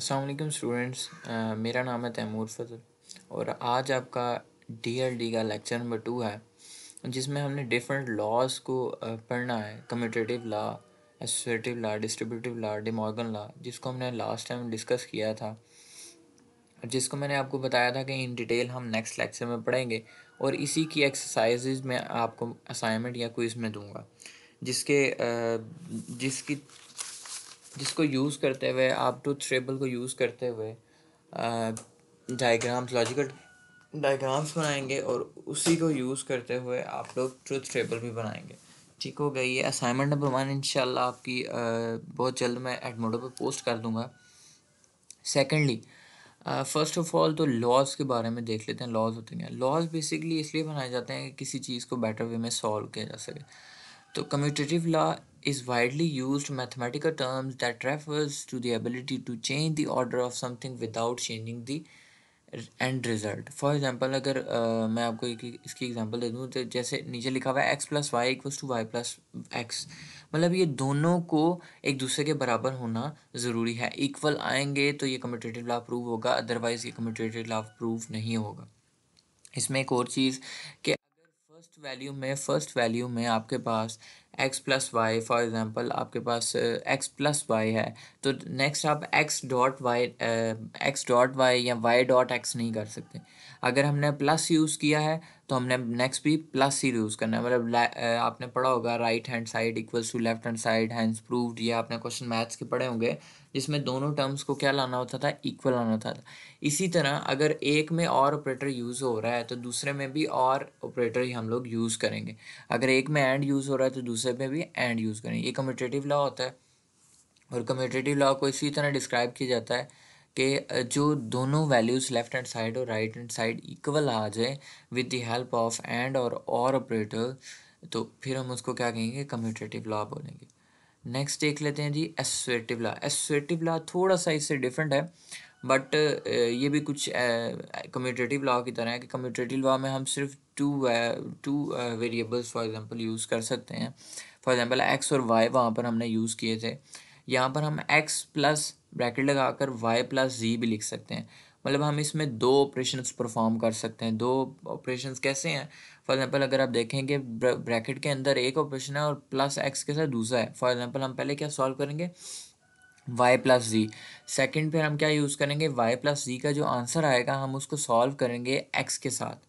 अस्सलाम वालेकुम स्टूडेंट्स। मेरा नाम है तैमूर फजल और आज आपका डीएलडी का लेक्चर नंबर 2 है, जिसमें हमने डिफरेंट लॉज को पढ़ना है। Commutative law, associative law, distributive law, day Morgan law, जिसको हमने लास्ट टाइम डिस्कस किया था, जिसको मैंने आपको बताया था कि इन डिटेल हम नेक्स्ट लेक्चर में पढ़ेंगे। और इसी की एक्सरसाइजेज में आपको असाइनमेंट या क्विज़ में दूंगा, जिसके जिसकी जिसको यूज़ करते हुए आप ट्रुथ टेबल को यूज़ करते हुए डायग्राम्स, लॉजिकल डायग्राम्स बनाएंगे और उसी को यूज़ करते हुए आप लोग ट्रुथ टेबल भी बनाएंगे। ठीक हो गई। ये असाइनमेंट नंबर 1 इंशाल्लाह आपकी बहुत जल्द मैं एडमोडो पे पोस्ट कर दूंगा। सेकेंडली, फर्स्ट ऑफ ऑल तो लॉज के बारे में देख लेते हैं। लॉज होते हैं, लॉज बेसिकली इसलिए बनाए जाते हैं कि किसी चीज़ को बेटर वे में सॉल्व किया जा सके। तो commutative law is widely used mathematical terms that refers to the ability to change the order of something without changing the and result. For example अगर मैं आपको इसकी एग्जांपल दे दूँ तो जैसे नीचे लिखा हुआ है X plus Y equals to Y plus X, मतलब ये दोनों को एक दूसरे के बराबर होना ज़रूरी है। इक्वल आएंगे तो ये कम्यूटेटिव लॉ प्रूव होगा, अदरवाइज़ ये कम्यूटेटिव लॉ प्रूव नहीं होगा। इसमें एक और चीज़ कि फर्स्ट वैल्यू में आपके पास x plus Y, for example आपके पास x प्लस वाई है, तो नेक्स्ट आप x डॉट वाई या y डॉट x नहीं कर सकते। अगर हमने प्लस यूज़ किया है तो हमने नेक्स्ट भी प्लस ही यूज़ करना है। मतलब आपने पढ़ा होगा right hand side equals to left hand side, hence proved. ये आपने क्वेश्चन मैथ्स के पढ़े होंगे, जिसमें दोनों टर्म्स को क्या लाना होता था, इक्वल लाना होता था। इसी तरह अगर एक में और ऑपरेटर यूज़ हो रहा है तो दूसरे में भी और ऑपरेटर ही हम लोग यूज़ करेंगे। अगर एक में एंड यूज़ हो रहा है तो दूसरे में भी एंड यूज़ करेंगे। ये कम्यूटेटिव लॉ होता है। और कम्यूटेटिव लॉ को इसी तरह डिस्क्राइब किया जाता है कि जो दोनों वैल्यूज़ लेफ्ट हैंड साइड और राइट हैंड साइड इक्वल आ जाए with the help of and और ऑपरेटर, तो फिर हम उसको क्या कहेंगे, कम्यूटेटिव लॉ बोलेंगे। नेक्स्ट देख लेते हैं जी एसोसिएटिव लॉ। एसोसिएटिव लॉ थोड़ा सा इससे डिफरेंट है, बट ये भी कुछ कम्यूटेटिव लॉ की तरह है कि कम्यूटेटिव लॉ में हम सिर्फ two variables for example use कर सकते हैं। फॉर एग्जांपल एक्स और वाई वहाँ पर हमने यूज़ किए थे। यहाँ पर हम एक्स प्लस ब्रैकेट लगाकर वाई प्लस जी भी लिख सकते हैं। मतलब हम इसमें दो ऑपरेशंस परफॉर्म कर सकते हैं। दो ऑपरेशंस कैसे हैं, फॉर एग्जांपल अगर आप देखेंगे ब्रैकेट के अंदर एक ऑपरेशन है और प्लस एक्स के साथ दूसरा है। फॉर एग्जांपल हम पहले क्या सॉल्व करेंगे, y प्लस जी। सेकेंड पे हम क्या यूज़ करेंगे, y प्लस जी का जो आंसर आएगा हम उसको सॉल्व करेंगे x के साथ।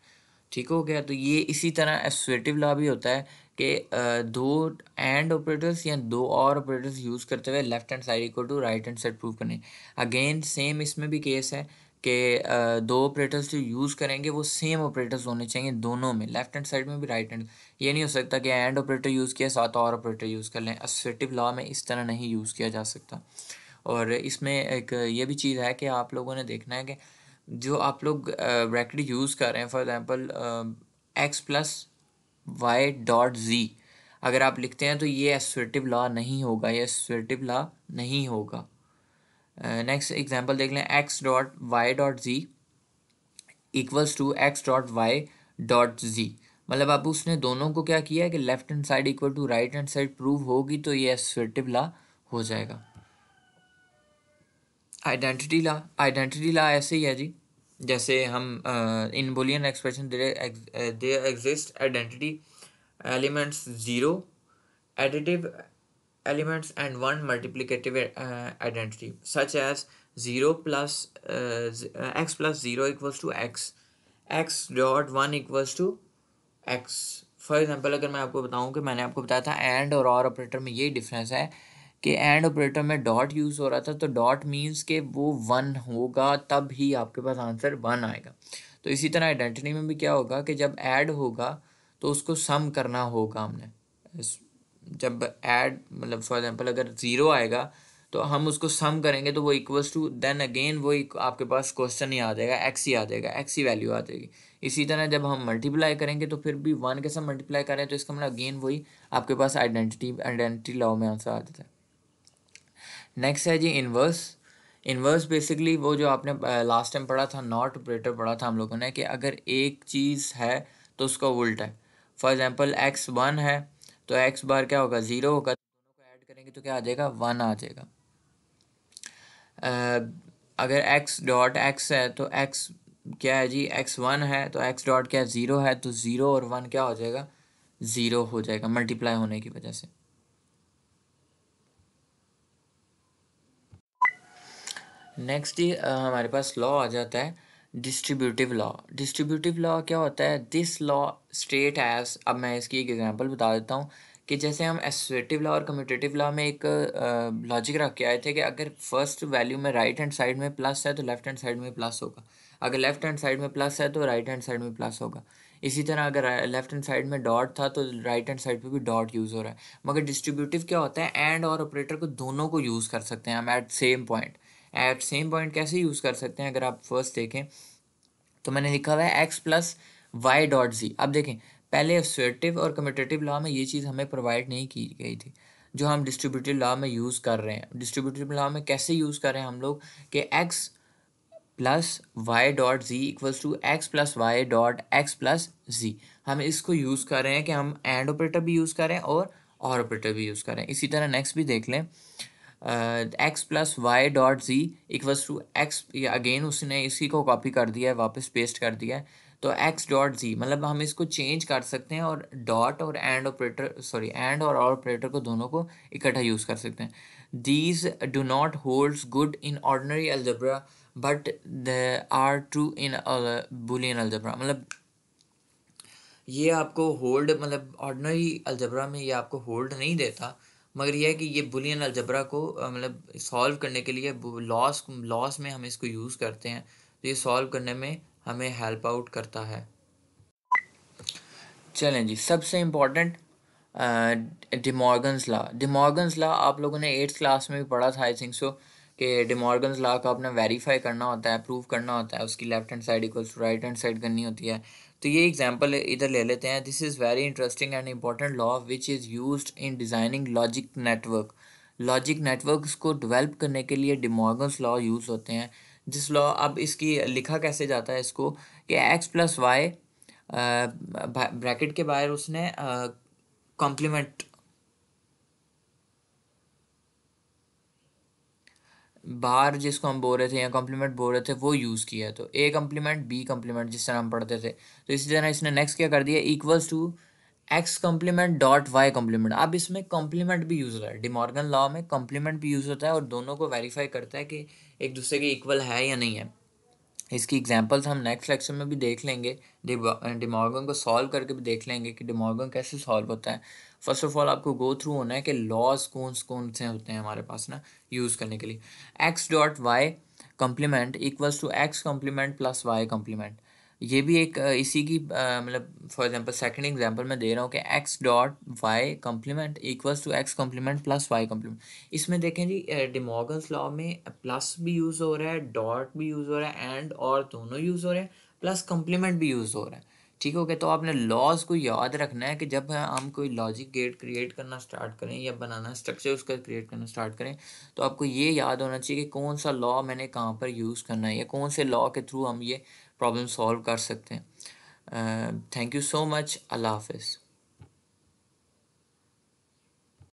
ठीक हो गया। तो ये इसी तरह एसोसिएटिव लॉ भी होता है कि दो एंड ऑपरेटर्स या दो और ऑपरेटर्स यूज़ करते हुए left hand side equal to right hand side prove करने। अगेन सेम इसमें भी केस है कि दो ऑपरेटर्स जो यूज़ करेंगे वो सेम ऑपरेटर्स होने चाहिए दोनों में, लेफ्ट हैंड साइड में भी राइट हैंड। ये नहीं हो सकता कि एंड ऑपरेटर यूज़ किया साथ और ऑपरेटर यूज़ कर लें। एसोसिएटिव लॉ में इस तरह नहीं यूज़ किया जा सकता। और इसमें एक ये भी चीज़ है कि आप लोगों ने देखना है कि जो आप लोग ब्रैकेट यूज़ कर रहे हैं, for example X plus Y dot G, अगर आप लिखते हैं तो ये एसोसिएटिव लॉ नहीं होगा, ये एसोसिएटिव लॉ नहीं होगा। नेक्स्ट एग्जांपल देख लें, X dot Y dot ji equals to X dot Y dot G. मतलब अब उसने दोनों को क्या किया है कि left hand side equal to right hand side prove होगी तो ये एसोसिएटिव लॉ हो जाएगा। आइडेंटिटी लॉ ऐसे ही है जी, जैसे हम इन boolean expression they exist identity elements zero, additive elements and one multiplicative identity such as 0 plus x plus 0 equals to x dot 1 equals to x। For example अगर मैं आपको बताऊं कि मैंने आपको बताया था एंड और ऑपरेटर में यही डिफरेंस है कि एंड ऑपरेटर में डॉट यूज़ हो रहा था, तो डॉट मीन्स कि वो वन होगा तब ही आपके पास आंसर वन आएगा। तो इसी तरह आइडेंटिटी में भी क्या होगा कि जब ऐड होगा तो उसको सम करना होगा हमने। जब ऐड मतलब फॉर एग्जांपल अगर ज़ीरो आएगा तो हम उसको सम करेंगे तो वो इक्वल्स टू, देन अगेन वो आपके पास क्वेश्चन ही आ जाएगा, एक्स ही आ जाएगा, एक्स ही वैल्यू आ जाएगी। इसी तरह जब हम मल्टीप्लाई करेंगे तो फिर भी वन के साथ मल्टीप्लाई करें तो इसका मतलब अगेन वही आपके पास आइडेंटिटी लॉ में आंसर आ जाता है। नेक्स्ट है जी इन्वर्स। इन्वर्स बेसिकली वो जो आपने लास्ट टाइम पढ़ा था, नॉट ऑपरेटर पढ़ा था हम लोगों ने, कि अगर एक चीज़ है तो उसका उल्टा है। फॉर एग्जांपल एक्स वन है तो एक्स बार क्या होगा, ज़ीरो होगा। दोनों को ऐड करेंगे तो क्या आ जाएगा, वन आ जाएगा। अगर एक्स डॉट एक्स है तो एक्स क्या है जी, एक्स वन है तो एक्स डॉट क्या है, ज़ीरो है, तो ज़ीरो और वन क्या हो जाएगा, ज़ीरो हो जाएगा मल्टीप्लाई होने की वजह से। नेक्स्ट ही हमारे पास लॉ आ जाता है डिस्ट्रीब्यूटिव लॉ। डिस्ट्रीब्यूटिव लॉ क्या होता है, दिस लॉ स्टेट एज, अब मैं इसकी एक एग्जांपल बता देता हूँ कि जैसे हम एसोसिएटिव लॉ और कम्यूटेटिव लॉ में एक लॉजिक रख के आए थे कि अगर फर्स्ट वैल्यू में राइट हैंड साइड में प्लस है तो लेफ्ट हैंड साइड में प्लस होगा, अगर लेफ्ट हैंड साइड में प्लस है तो राइट हैंड साइड में प्लस होगा। इसी तरह अगर लेफ्ट हैंड साइड में डॉट था तो राइट हैंड साइड पे भी डॉट यूज़ हो रहा है। मगर डिस्ट्रीब्यूटिव क्या होता है, एंड और ऑपरेटर को दोनों को यूज़ कर सकते हैं हम at same point. At same point कैसे यूज़ कर सकते हैं, अगर आप फर्स्ट देखें तो मैंने लिखा हुआ है X plus Y dot G. अब देखें, पहले एसोसिएटिव और कम्यूटेटिव लॉ में ये चीज़ हमें प्रोवाइड नहीं की गई थी जो हम डिस्ट्रीब्यूटिव लॉ में यूज़ कर रहे हैं। डिस्ट्रीब्यूटिव लॉ में कैसे यूज़ कर रहे हैं हम लोग कि X plus Y dot ji equals to X plus Y dot X plus Z. हम इसको यूज़ कर रहे हैं कि हम एंड ऑपरेटर भी यूज़ करें और ऑपरेटर भी यूज़ करें। इसी तरह नेक्स्ट भी देख लें, X plus Y dot ji equals to X, again उसने इसी को कॉपी कर दिया है, वापस पेस्ट कर दिया है, तो एक्स डॉट जी, मतलब हम इसको चेंज कर सकते हैं और डॉट और एंड ऑपरेटर, सॉरी एंड और ऑपरेटर को दोनों को इकट्ठा यूज़ कर सकते हैं। These do not holds good in ordinary algebra but they are true in Boolean algebra. मतलब ये आपको होल्ड, मतलब ऑर्डिनरी अलजबरा में ये आपको होल्ड नहीं देता, मगर यह है कि ये बुलियन अलजबरा को मतलब सॉल्व करने के लिए लॉस लॉस में हम इसको यूज़ करते हैं, तो ये सॉल्व करने में हमें हेल्प आउट करता है। चलें जी, सबसे important De Morgan's law. De Morgan's law आप लोगों ने 8th क्लास में भी पढ़ा था आई थिंक सो, कि डिमॉर्गन्स लॉ का आपने वेरीफाई करना होता है, प्रूव करना होता है, उसकी left hand side equals to right hand side करनी होती है। तो ये एग्जांपल इधर ले लेते हैं। This is very interesting and important law which is used in designing logic network. Logic networks को डेवलप करने के लिए डिमॉर्गन्स लॉ यूज़ होते हैं। जिस लॉ, अब इसकी लिखा कैसे जाता है इसको कि एक्स प्लस वाई, ब्रैकेट के बाहर उसने कॉम्प्लीमेंट बाहर जिसको हम बोल रहे थे या कॉम्प्लीमेंट बोल रहे थे वो यूज़ किया है, तो ए कॉम्प्लीमेंट बी कॉम्प्लीमेंट जिस तरह हम पढ़ते थे। तो इसी तरह इसने नेक्स्ट क्या कर दिया, equals to X complement dot Y complement. अब इसमें कॉम्प्लीमेंट भी यूज़ होता है, डिमॉर्गन लॉ में कॉम्प्लीमेंट भी यूज़ होता है और दोनों को वेरीफाई करता है कि एक दूसरे के इक्वल है या नहीं है। इसकी एग्जांपल्स हम नेक्स्ट लेक्चर में भी देख लेंगे, डिमॉर्गन को सॉल्व करके भी देख लेंगे कि डिमॉर्गन कैसे सॉल्व होता है। फर्स्ट ऑफ ऑल आपको गो थ्रू होना है कि लॉज कौन कौन से होते हैं हमारे पास ना यूज़ करने के लिए। X dot Y complement equals to X complement plus Y complement. ये भी एक इसी की मतलब फॉर एग्जांपल सेकंड एग्जांपल मैं दे रहा हूँ कि X dot Y complement equals to X complement plus Y complement. इसमें देखें जी, डिमॉर्गन्स लॉ में प्लस भी यूज़ हो रहा है, डॉट भी यूज़ हो रहा है, एंड और दोनों यूज़ हो रहे हैं, प्लस कम्प्लीमेंट भी यूज़ हो रहा है। ठीक हो गया। तो आपने लॉज को याद रखना है कि जब हम कोई लॉजिक गेट क्रिएट करना स्टार्ट करें या बनाना स्ट्रक्चर उसका क्रिएट करना स्टार्ट करें, तो आपको ये याद होना चाहिए कि कौन सा लॉ मैंने कहाँ पर यूज़ करना है या कौन से लॉ के थ्रू हम ये प्रॉब्लम सॉल्व कर सकते हैं। Thank you so much. अल्लाह हाफिज़।